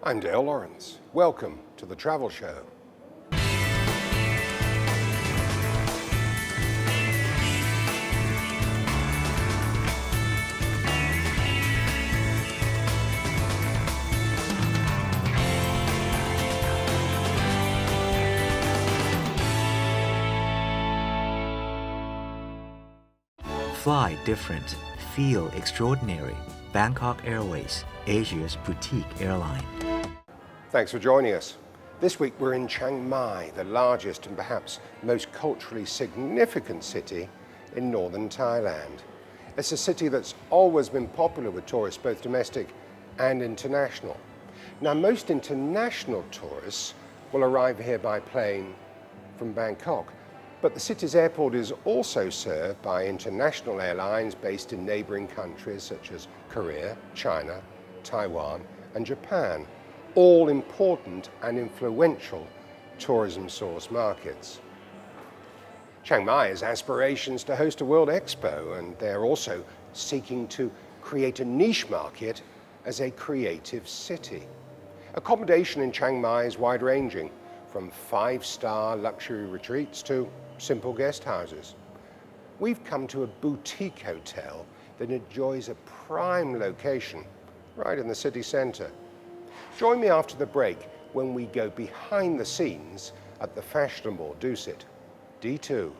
I'm Dale Lawrence. Welcome to the Travel Show. Fly different, feel extraordinary. Bangkok Airways, Asia's boutique airline. Thanks for joining us. This week we're in Chiang Mai, the largest and perhaps most culturally significant city in northern Thailand. It's a city that's always been popular with tourists, both domestic and international. Now, most international tourists will arrive here by plane from Bangkok, but the city's airport is also served by international airlines based in neighboring countries such as Korea, China, Taiwan, and Japan, all important and influential tourism source markets. Chiang Mai has aspirations to host a World Expo, and they're also seeking to create a niche market as a creative city. Accommodation in Chiang Mai is wide-ranging, from 5-star luxury retreats to simple guest houses. We've come to a boutique hotel that enjoys a prime location right in the city centre. Join me after the break when we go behind the scenes at the fashionable Dusit D2.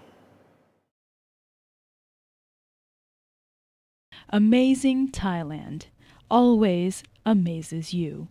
Amazing Thailand always amazes you.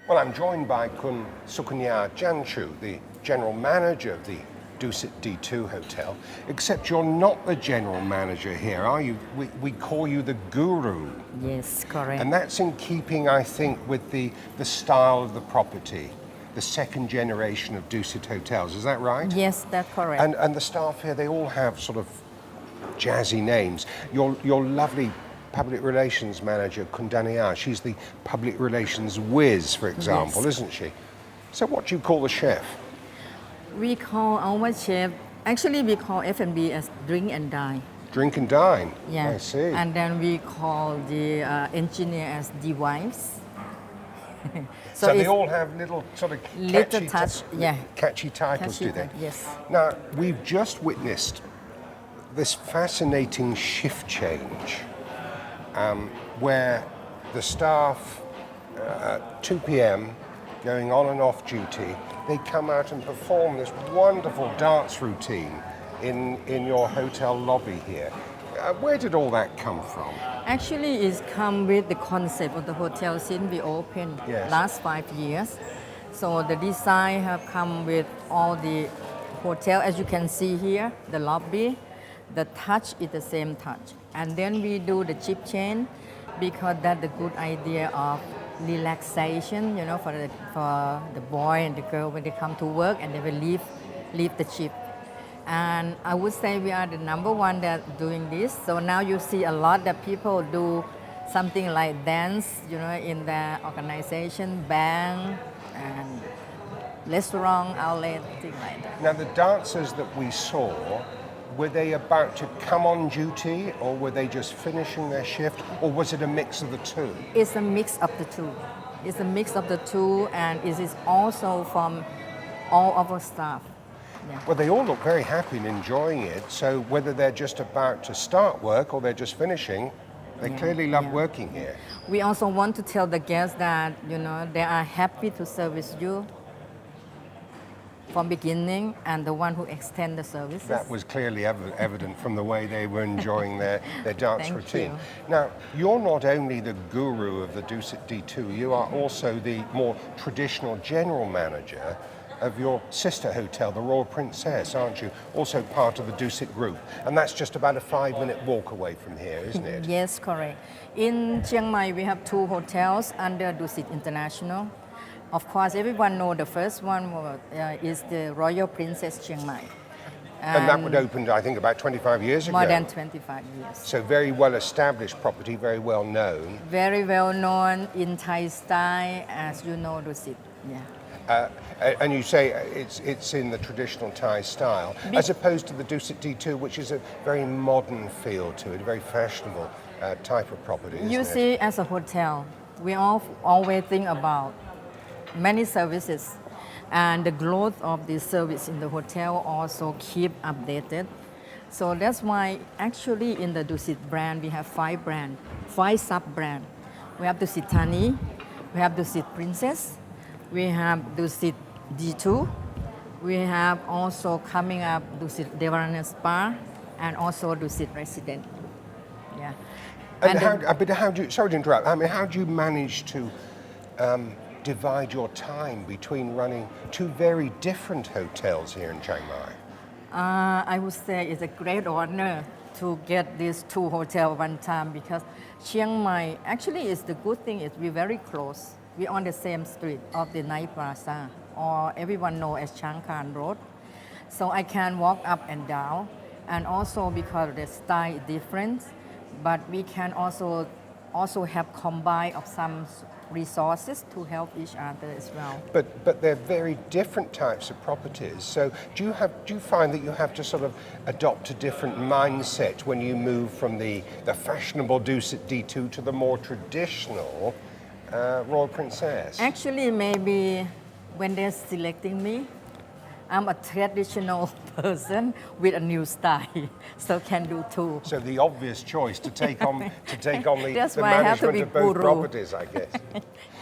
Well, I'm joined by Kun Sukanya Janchu, the general manager of the Dusit D2 Hotel, except you're not the general manager here, are you? We call you the guru. Yes, correct. And that's in keeping, I think, with the style of the property, the second generation of Dusit hotels. Is that right? Yes, that's correct. And the staff here, they all have sort of jazzy names. Your lovely public relations manager, Kundania, she's the public relations whiz, for example, Yes. isn't she? So what do you call the chef? We call our chef, actually we call F&B as drink and dine. Drink and dine. Yeah. I see. And then we call the engineer as the wives. So they it's all have little sort of little touch, yeah. catchy titles, catchy do they? touch, yes. Now, we've just witnessed this fascinating shift change where the staff at 2 p.m. going on and off duty, they come out and perform this wonderful dance routine in your hotel lobby here. Where did all that come from? Actually, it's come with the concept of the hotel since we opened Yes. last 5 years. So the design have come with all the hotel, as you can see here, the lobby, the touch is the same touch. And then we do the chip change because that's the good idea of relaxation, you know, for the boy and the girl when they come to work and they will leave the chip. And I would say we are the number one that doing this. So now you see a lot that people do something like dance, you know, in the organization, bank, and restaurant, outlet, things like that. Now, the dancers that we saw, were they about to come on duty, or were they just finishing their shift, or was it a mix of the two? It's a mix of the two. It's a mix of the two, and it is also from all of our staff. Yeah. Well, they all look very happy and enjoying it, so whether they're just about to start work or they're just finishing, they clearly love working here. We also want to tell the guests that, you know, they are happy to service you from beginning, and the one who extend the services. That was clearly evident from the way they were enjoying their dance Thank routine. you. Now, you're not only the guru of the Dusit D2, you are also the more traditional general manager of your sister hotel, the Royal Princess, aren't you? Also part of the Dusit group. And that's just about a 5-minute walk away from here, isn't it? Yes, correct. In Chiang Mai, we have 2 hotels under Dusit International. Of course, everyone knows the first one is the Royal Princess Chiang Mai. And that would opened, I think, about 25 years ago. More than 25 years. So very well established property, very well known. Very well known in Thai style, as you know, Dusit. Yeah. And you say it's in the traditional Thai style, as opposed to the Dusit D2, which is a very modern feel to it, a very fashionable type of property, isn't You it? see, as a hotel, we always think about many services, and the growth of the service in the hotel also keep updated. So that's why actually in the Dusit brand, we have 5 sub-brand. We have Dusit Thani, we have Dusit Princess, we have Dusit D2, we have also coming up Dusit Devarana Spa, and also Dusit Resident. Yeah. But how do you, sorry to interrupt, I mean, how do you manage to divide your time between running 2 very different hotels here in Chiang Mai? I would say it's a great honor to get these 2 hotels one time, because Chiang Mai actually is the good thing is we're very close. We're on the same street of the Night Plaza, or everyone know as Chang Khan Road. So I can walk up and down, and also because the style is different, but we can also have combine of some resources to help each other as well. But they're very different types of properties. So do you find that you have to sort of adopt a different mindset when you move from the fashionable Dusit D2 to the more traditional Royal Princess? Actually, maybe when they're selecting me, I'm a traditional person with a new style, so can do 2. So the obvious choice to take on That's the why I have to management be of both guru. properties, I guess.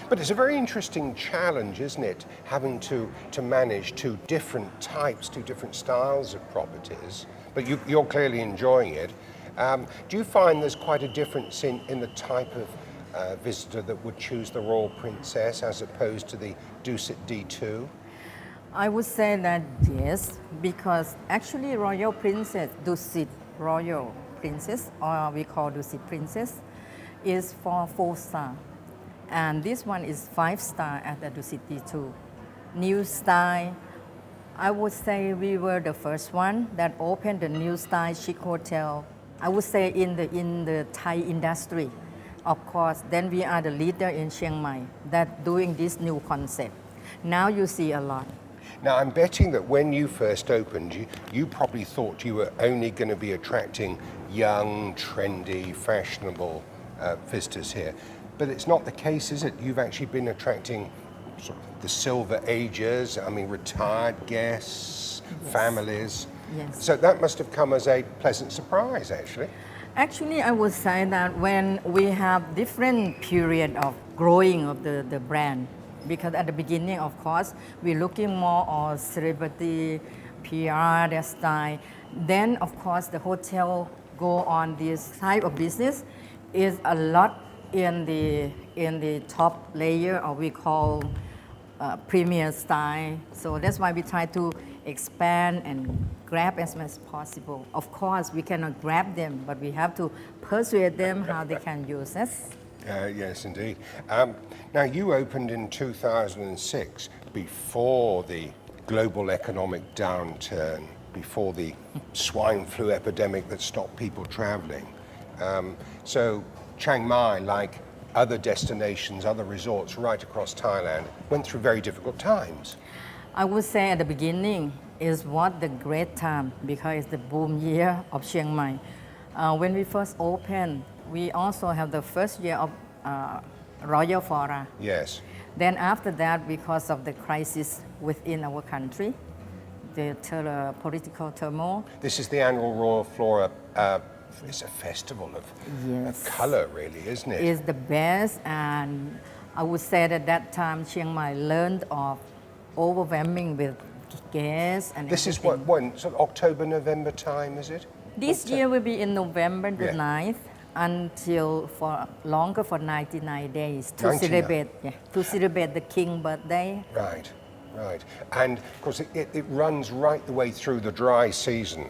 But it's a very interesting challenge, isn't it? Having to manage 2 different types, 2 different styles of properties. But you're clearly enjoying it. Do you find there's quite a difference in the type of visitor that would choose the Royal Princess as opposed to the Dusit D2? I would say that yes, because actually Royal Princess, Dusit Royal Princess, or we call Dusit Princess, is for 4 star. And this one is 5 star at the Dusit D2. New style, I would say we were the first one that opened the new style chic hotel, I would say in the Thai industry. Of course, then we are the leader in Chiang Mai that doing this new concept. Now you see a lot. Now, I'm betting that when you first opened, you probably thought you were only going to be attracting young, trendy, fashionable visitors here. But it's not the case, is it? You've actually been attracting sort of the silver ages, I mean, retired guests, families. Yes. So that must have come as a pleasant surprise, actually. Actually, I would say that when we have different period of growing of the brand, because at the beginning, of course, we're looking more on celebrity, PR, their style. Then, of course, the hotel go on this type of business is a lot in the top layer, or we call premier style. So that's why we try to expand and grab as much as possible. Of course, we cannot grab them, but we have to persuade them how they can use us. Yes, indeed. Now, you opened in 2006, before the global economic downturn, before the swine flu epidemic that stopped people traveling. So Chiang Mai, like other destinations, other resorts right across Thailand, went through very difficult times. I would say at the beginning is what the great time, because it's the boom year of Chiang Mai. When we first opened, we also have the first year of Royal Flora. Yes. Then after that, because of the crisis within our country, the political turmoil. This is the annual Royal Flora. It's a festival of colour, really, isn't it? Is the best, and I would say that that time Chiang Mai learned of overwhelming with guests and This everything. is when sort of October, November time, is it? This year will be in November the Yeah. 9th until for longer for 99 days to 99. celebrate the King's birthday. Right, right. And of course, it runs right the way through the dry season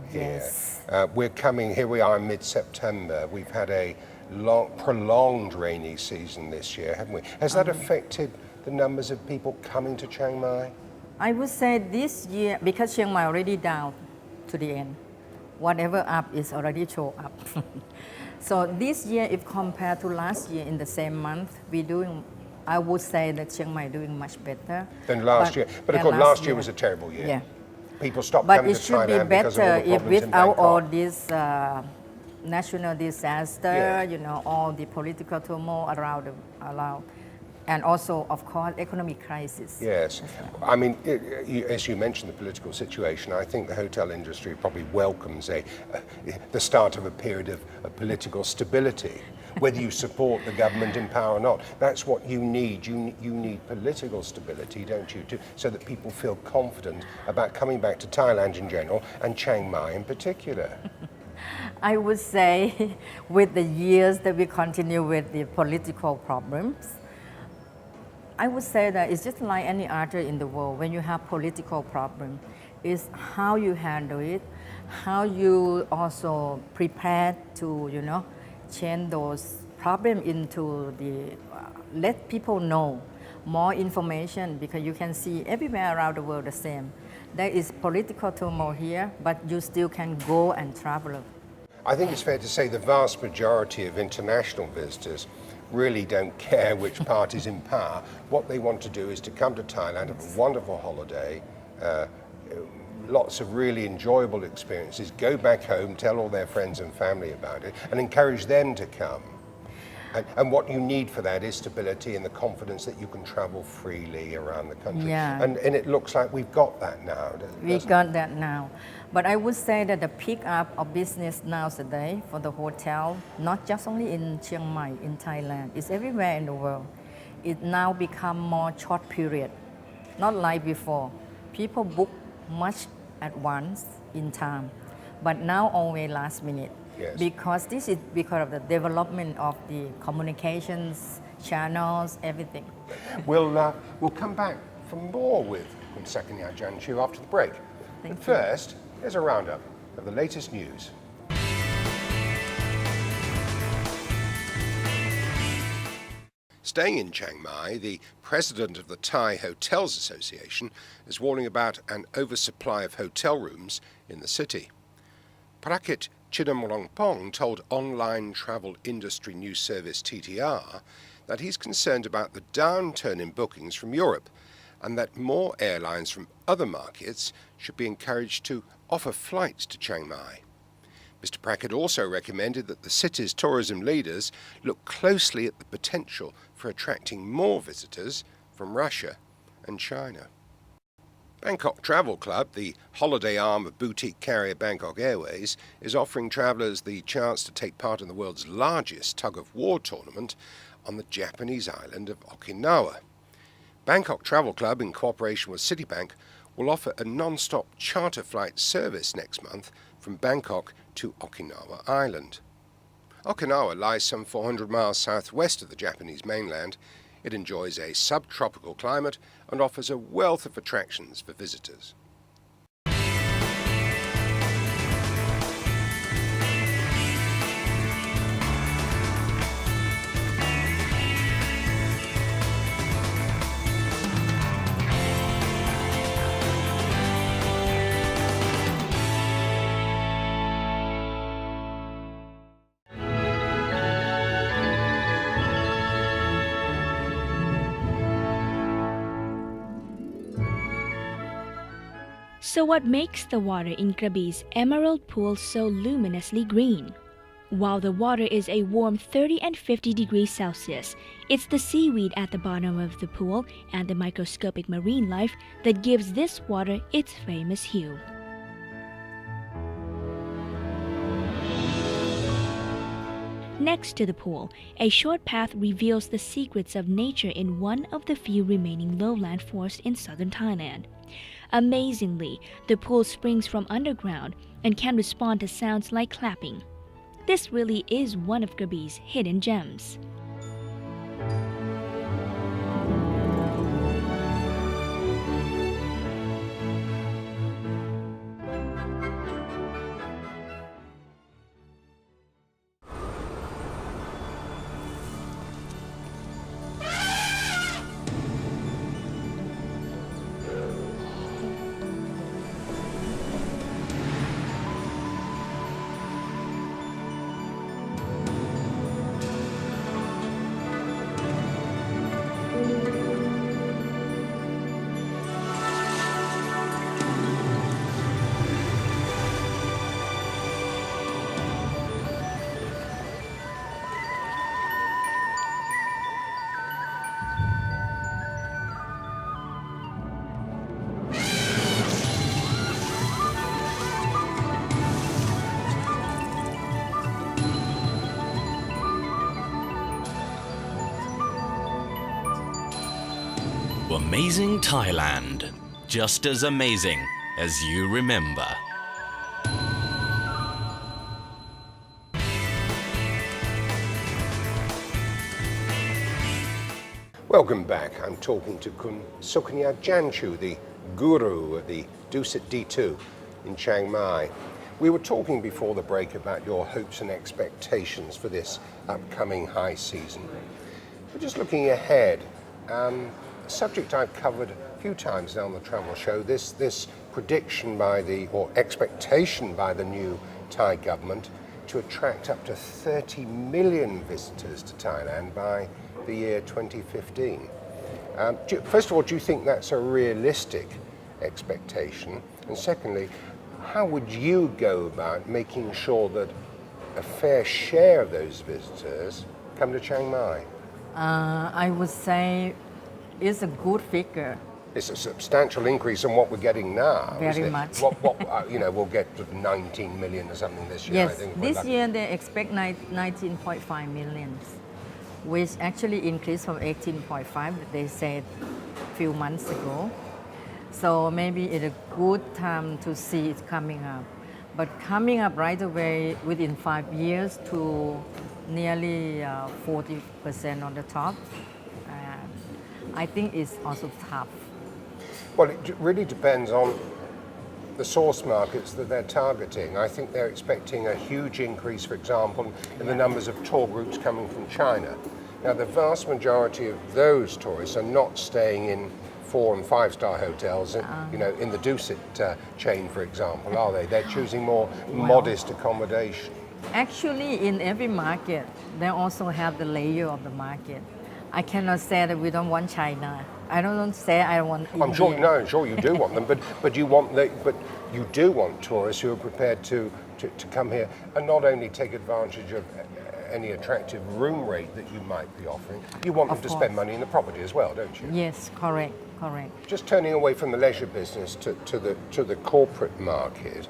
here. Yes. Here we are in mid-September. We've had a prolonged rainy season this year, haven't we? Has that affected the numbers of people coming to Chiang Mai? I would say this year, because Chiang Mai already down to the end, whatever up is already show up. So this year, if compared to last year in the same month, we're doing I would say that Chiang Mai doing much better than last year. But of than course, last year was a terrible year. Yeah. People stopped But coming it to should be Thailand because of all better the if problems in without all Bangkok. this national disaster, Yeah. you know, all the political turmoil around, and also, of course, economic crisis. Yes. I mean, as you mentioned, the political situation, I think the hotel industry probably welcomes the start of a period of political stability. Whether you support the government in power or not, that's what you need. You need political stability, don't you, so that people feel confident about coming back to Thailand in general and Chiang Mai in particular. I would say with the years that we continue with the political problems, I would say that it's just like any other in the world. When you have political problem, it's how you handle it, how you also prepare to, you know, change those problems into the, let people know more information, because you can see everywhere around the world the same. There is political turmoil here, but you still can go and travel. I think it's fair to say the vast majority of international visitors really don't care which party's in power. What they want to do is to come to Thailand, have a wonderful holiday, lots of really enjoyable experiences, go back home, tell all their friends and family about it, and encourage them to come. And what you need for that is stability and the confidence that you can travel freely around the country. Yeah. And it looks like we've got that now. We got that now. But I would say that the pick up of business nowadays for the hotel, not just only in Chiang Mai, in Thailand, it's everywhere in the world. It now become more short period, not like before. People book much at once in time, but now always last minute. Yes. Because this is because of the development of the communications channels, everything. We'll come back for more with Sakanya Janchu after the break. Thank But you. first, here's a roundup of the latest news. Staying in Chiang Mai, the president of the Thai Hotels Association is warning about an oversupply of hotel rooms in the city. Prakit Chidamrongpong told online travel industry news service TTR that he's concerned about the downturn in bookings from Europe and that more airlines from other markets should be encouraged to offer flights to Chiang Mai. Mr. Prakit also recommended that the city's tourism leaders look closely at the potential for attracting more visitors from Russia and China. Bangkok Travel Club, the holiday arm of boutique carrier Bangkok Airways, is offering travellers the chance to take part in the world's largest tug-of-war tournament on the Japanese island of Okinawa. Bangkok Travel Club, in cooperation with Citibank, will offer a non-stop charter flight service next month from Bangkok to Okinawa Island. Okinawa lies some 400 miles southwest of the Japanese mainland. It enjoys a subtropical climate and offers a wealth of attractions for visitors. So what makes the water in Krabi's emerald pool so luminously green? While the water is a warm 30 and 50 degrees Celsius, it's the seaweed at the bottom of the pool and the microscopic marine life that gives this water its famous hue. Next to the pool, a short path reveals the secrets of nature in one of the few remaining lowland forests in southern Thailand. Amazingly, the pool springs from underground and can respond to sounds like clapping. This really is one of Krabi's hidden gems. amazing Thailand. Just as amazing as you remember. Welcome back. I'm talking to Kun Sukanya Janchu, the guru of the Dusit D2 in Chiang Mai. We were talking before the break about your hopes and expectations for this upcoming high season. We're just looking ahead. A subject I've covered a few times now on the travel show, this prediction or expectation by the new Thai government to attract up to 30 million visitors to Thailand by the year 2015. First of all, do you think that's a realistic expectation? And secondly, how would you go about making sure that a fair share of those visitors come to Chiang Mai? I would say it's a good figure. It's a substantial increase on what we're getting now. Very much. We'll get to 19 million or something this year. Yes, I think this year they expect 19.5 million, which actually increased from 18.5 that they said a few months ago. So maybe it's a good time to see it coming up. But coming up right away within 5 years to nearly 40% on the top, I think it's also tough. Well, it really depends on the source markets that they're targeting. I think they're expecting a huge increase, for example, in the numbers of tour groups coming from China. Now, the vast majority of those tourists are not staying in 4- and 5-star hotels, in the Dusit chain, for example, are they? They're choosing more modest accommodation. Actually, in every market, they also have the layer of the market. I cannot say that we don't want China. I don't say I want India. I'm sure you do want them, but you do want tourists who are prepared to come here and not only take advantage of any attractive room rate that you might be offering. You want them to spend money in the property as well, don't you? Yes, correct. Just turning away from the leisure business to the corporate market,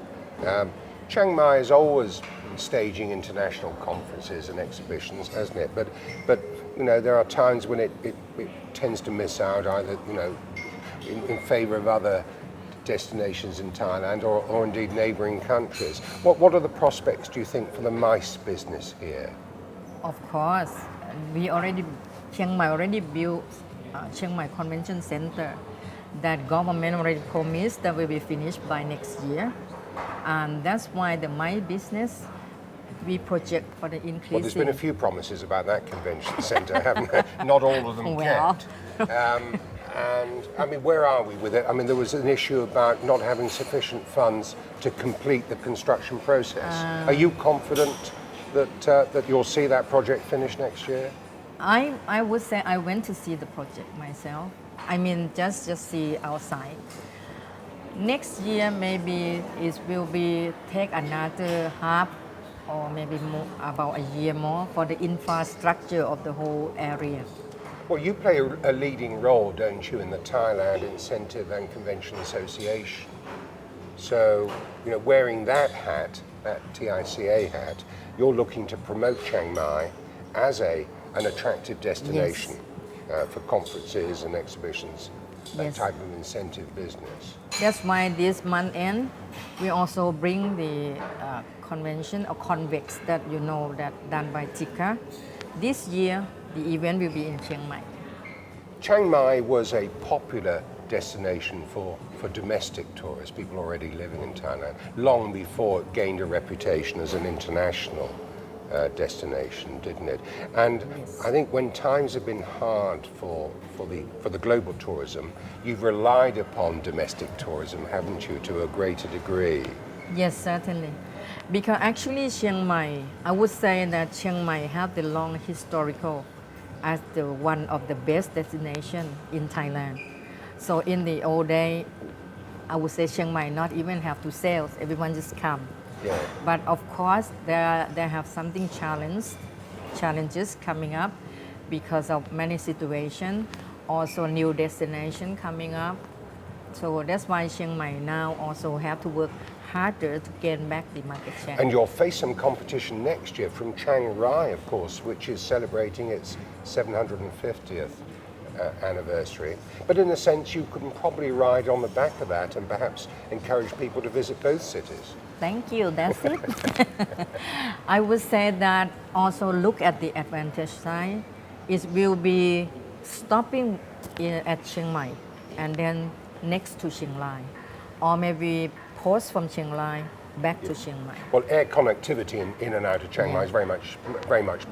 Chiang Mai has always been staging international conferences and exhibitions, hasn't it? But there are times when it tends to miss out, either in favour of other destinations in Thailand or indeed neighbouring countries. What are the prospects, do you think, for the MICE business here? Of course, Chiang Mai already built Chiang Mai Convention Center that government already promised that will be finished by next year. And that's why the MICE business, we project for the increase. Well, there's been a few promises about that convention centre, haven't there? Not all of them kept. And I mean, where are we with it? I mean, there was an issue about not having sufficient funds to complete the construction process. Are you confident that you'll see that project finished next year? I would say I went to see the project myself. I mean, just see outside. Next year, maybe it will take another half or maybe more, about a year more for the infrastructure of the whole area. Well, you play a leading role, don't you, in the Thailand Incentive and Convention Association. So, wearing that hat, that TICA hat, you're looking to promote Chiang Mai as an attractive destination for conferences and exhibitions, that type of incentive business. That's why this month end, we also bring the convention or convex that that done by TICA. This year, the event will be in Chiang Mai. Chiang Mai was a popular destination for domestic tourists, people already living in Thailand, long before it gained a reputation as an international destination, didn't it? And I think when times have been hard for the global tourism, you've relied upon domestic tourism, haven't you, to a greater degree? Yes, certainly. Because actually Chiang Mai, I would say that Chiang Mai have the long historical as one of the best destinations in Thailand. So in the old day, I would say Chiang Mai not even have to sell, everyone just come. Yeah. But of course, they have something challenges coming up because of many situations, also new destination coming up. So that's why Chiang Mai now also have to work harder to gain back the market share. And you'll face some competition next year from Chiang Rai, of course, which is celebrating its 750th anniversary. But in a sense, you can probably ride on the back of that and perhaps encourage people to visit both cities. Thank you, that's it. I would say that also look at the advantage side. It will be stopping at Chiang Mai and then next to Chiang Rai, or maybe post from Chiang Rai back to Chiang Mai. Well, air connectivity in and out of Chiang Mai is very much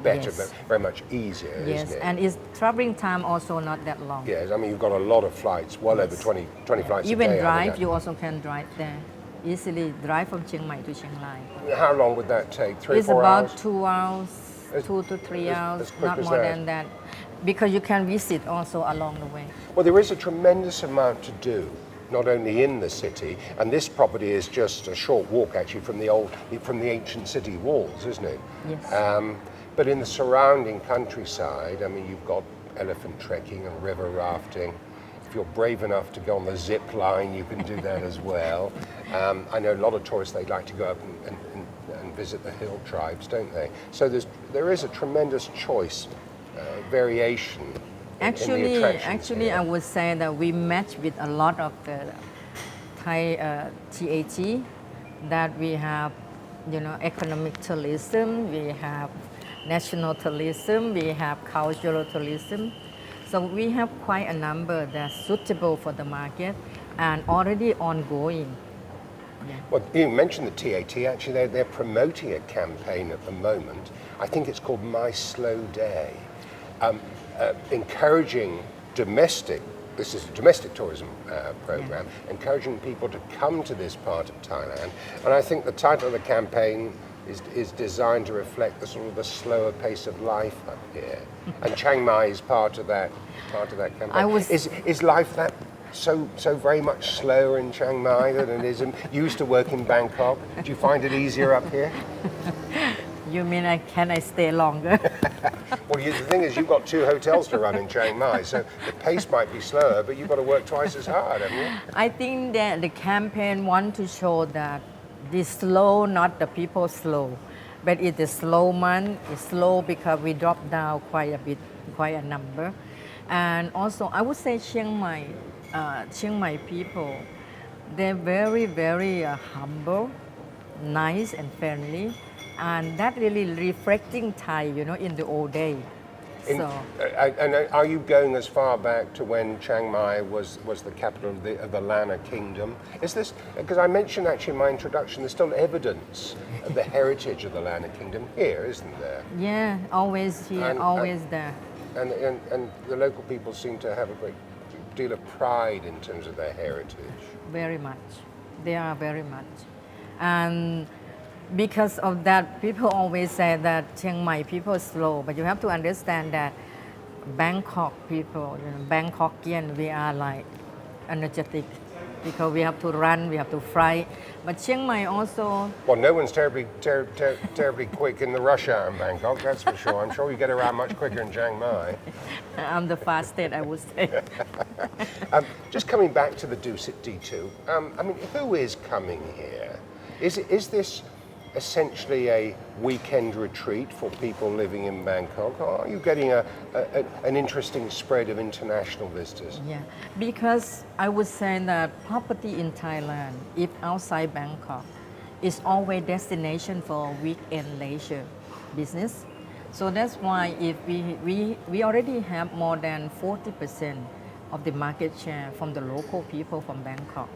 better, Yes. but very much easier, Yes, isn't it? and its traveling time also not that long. Yes, I mean, you've got a lot of flights, well over 20 flights Even a day. drive, you also can drive there. Easily drive from Chiang Mai to Chiang Rai. How long would that take? 3 or It's 4 about hours? 2 hours, As- 2 to 3 hours, as quick not as more that. than that. Because you can visit also along the way. Well, there is a tremendous amount to do, not only in the city, and this property is just a short walk actually from the ancient city walls, isn't it? Yes. But in the surrounding countryside, I mean, you've got elephant trekking and river rafting. If you're brave enough to go on the zip line, you can do that as well. I know a lot of tourists, they like to go up and visit the hill tribes, don't they? So there is a tremendous choice, variation in the Actually, attractions I here. would say that we match with a lot of the Thai TAT, that we have, economic tourism, we have national tourism, we have cultural tourism. So we have quite a number that's suitable for the market and already ongoing. Well, you mentioned the TAT. Actually, they're promoting a campaign at the moment. I think it's called My Slow Day, encouraging this is a domestic tourism program, encouraging people to come to this part of Thailand. And I think the title of the campaign is designed to reflect the sort of the slower pace of life up here. And Chiang Mai is part of that campaign. Is life that so very much slower in Chiang Mai than it is you used to work in Bangkok? Do you find it easier up here? You mean can I stay longer? Well, the thing is, you've got 2 hotels to run in Chiang Mai, so the pace might be slower, but you've got to work twice as hard, haven't you? I think that the campaign want to show that the slow, not the people slow, but it's the slow month. It's slow because we dropped down quite a bit, quite a number. And also, I would say Chiang Mai people, they're very, very humble, nice and friendly. And that really reflecting Thai, in the old day. And are you going as far back to when Chiang Mai was the capital of the Lanna Kingdom? Is this, because I mentioned actually in my introduction, there's still evidence of the heritage of the Lanna Kingdom here, isn't there? Yeah, always here, always there. And the local people seem to have a great deal of pride in terms of their heritage. Very much. They are very much. And because of that, people always say that Chiang Mai people are slow, but you have to understand that Bangkok people, Bangkokian, we are like energetic because we have to run, we have to fight. But Chiang Mai also... Well, no one's terribly quick in the rush hour in Bangkok, that's for sure. I'm sure you get around much quicker in Chiang Mai. I'm the fastest, I would say. Just coming back to the Dusit D2, I mean, who is coming here? Is this essentially a weekend retreat for people living in Bangkok, or are you getting an interesting spread of international visitors? Yeah, because I would say that property in Thailand, if outside Bangkok, is always destination for weekend leisure business. So that's why if we already have more than 40% of the market share from the local people from Bangkok.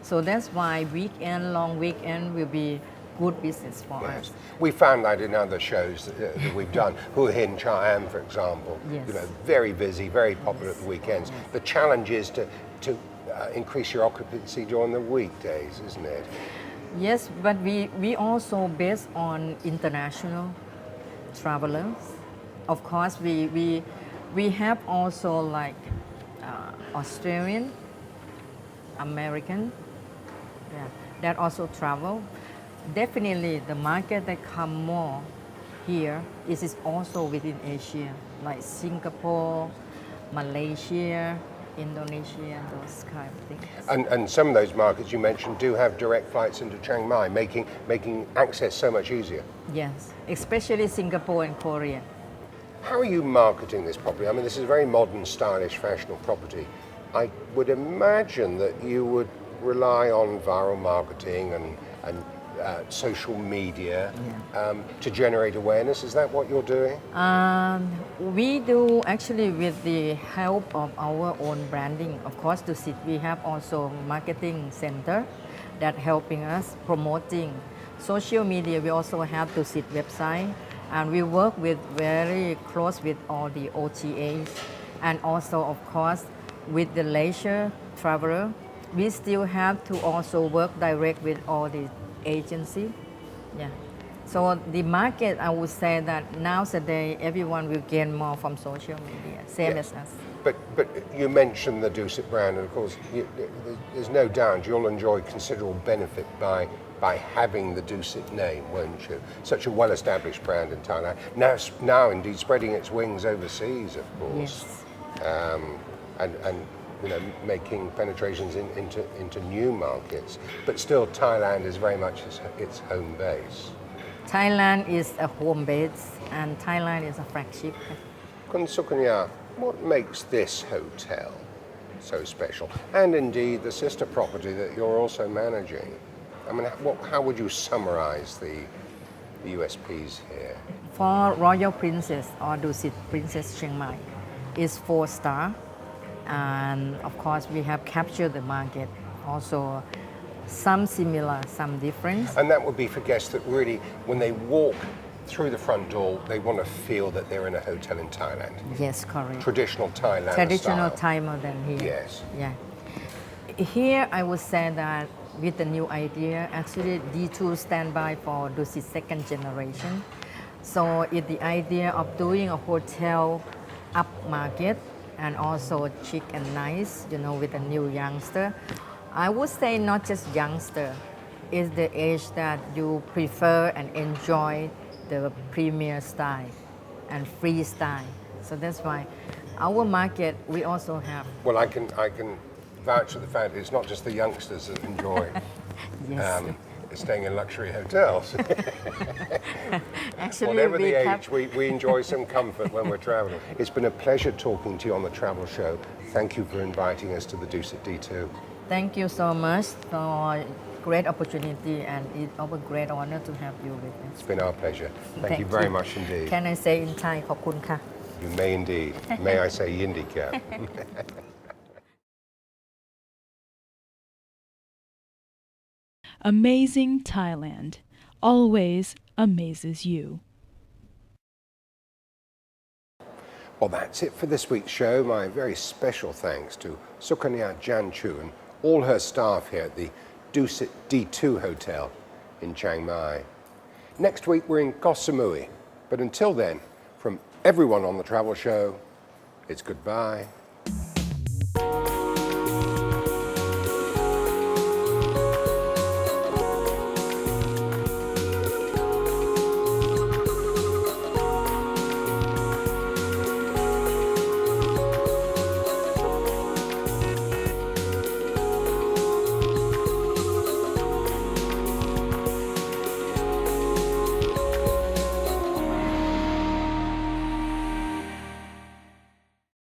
So that's why long weekend will be good business for us. We found that in other shows that we've done. Hua Hin, Cha Am, for example, Yes. very busy, very popular at the weekends. Yes. The challenge is to increase your occupancy during the weekdays, isn't it? Yes, but we also based on international travelers. Of course, we have also like Australian, American, that also travel. Definitely the market that come more here is also within Asia, like Singapore, Malaysia, Indonesia, those kind of things. And some of those markets you mentioned do have direct flights into Chiang Mai, making access so much easier. Yes, especially Singapore and Korea. How are you marketing this property? I mean, this is a very modern, stylish, fashionable property. I would imagine that you would rely on viral marketing and social media to generate awareness. Is that what you're doing? We do actually with the help of our own branding. Of course, we have also marketing center that helping us promoting social media. We also have website, and we work with very close with all the OTAs, and also of course with the leisure traveler. We still have to also work direct with all the agency. Yeah. So the market, I would say that nowadays everyone will gain more from social media, same as us. But you mentioned the Dusit brand, and of course, there's no doubt you'll enjoy considerable benefit by having the Dusit name, won't you? Such a well-established brand in Thailand. Now indeed spreading its wings overseas, of course. Yes. And you know, making penetrations into new markets. But still, Thailand is very much its home base. Thailand is a home base, and Thailand is a flagship. Kun Sukanya, what makes this hotel so special? And indeed, the sister property that you're also managing. I mean, how would you summarize the USPs here? For Royal Princess or Dusit Princess Chiang Mai, is 4-star. And of course, we have captured the market. Also, some similar, some different. And that would be for guests that really, when they walk through the front door, they want to feel that they're in a hotel in Thailand. Yes, correct. Traditional Thailand Traditional style. Thai modern here. Yes. Yeah. Here, I would say that with the new idea, actually D2 stand by for Dusit second generation. So it's the idea of doing a hotel up market and also chic and nice, you know, with a new youngster. I would say not just youngster, it's the age that you prefer and enjoy the premier style and free style. So that's why our market, we also have. Well, I can vouch for the fact it's not just the youngsters that enjoy Yes. staying in luxury hotels. Actually, Whatever the we age, we enjoy some comfort when we're traveling. It's been a pleasure talking to you on the travel show. Thank you for inviting us to the Dusit D2. Thank you so much for great opportunity, and it's our great honor to have you with us. It's been our pleasure. Thank you very much indeed. Can I say in Thai ขอบคุณค่ะ You may indeed. May I say Yindika? Amazing Thailand always amazes you. Well, that's it for this week's show. My very special thanks to Sukanya Janchu and all her staff here at the Dusit D2 Hotel in Chiang Mai. Next week, we're in Koh Samui. But until then, from everyone on the travel show, it's goodbye